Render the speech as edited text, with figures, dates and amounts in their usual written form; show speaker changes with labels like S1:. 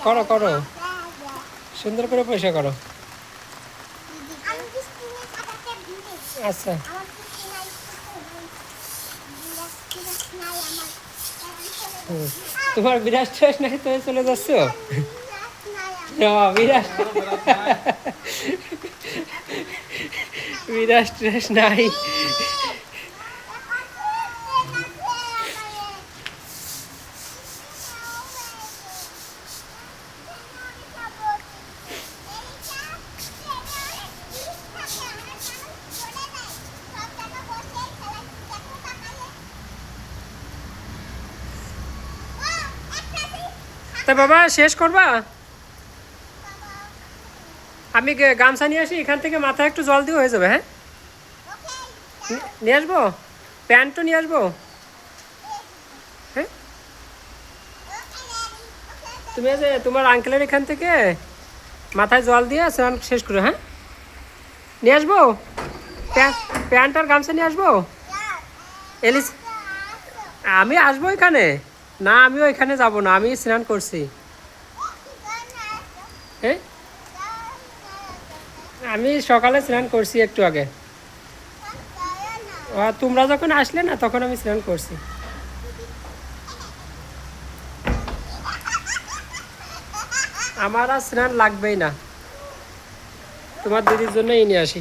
S1: করো করো, সুন্দর করে পয়সা করো। আচ্ছা, তোমার বিরাট স্ট্রেস নাকি, তুমি চলে যাচ্ছ? বিরাট বিরাট স্ট্রেস নাই। তা বাবা শেষ করবা? আমি গামছা নিয়ে আসি, এখান থেকে মাথায় একটু জল দিয়ে হয়ে যাবে। হ্যাঁ, নিয়ে আসবো, প্যান্টও নিয়ে আসবো। হ্যাঁ, তুমি যে তোমার আঙ্কেলের এখান থেকে মাথায় জল দিয়ে স্নান শেষ করো। হ্যাঁ, নিয়ে আসবো প্যান্ট আর গামছা নিয়ে আসবো। এলিস, আমি আসবো এখানে। না, আমিও এখানে যাব না, আমি স্নান করছি। হ্যাঁ, আমি সকালে স্নান করছি একটু আগে। তোমরা যখন আসলে না, তখন আমি স্নান করছি। আমার আর স্নান লাগবেই না, তোমার দিদির জন্যই নিয়ে আসি।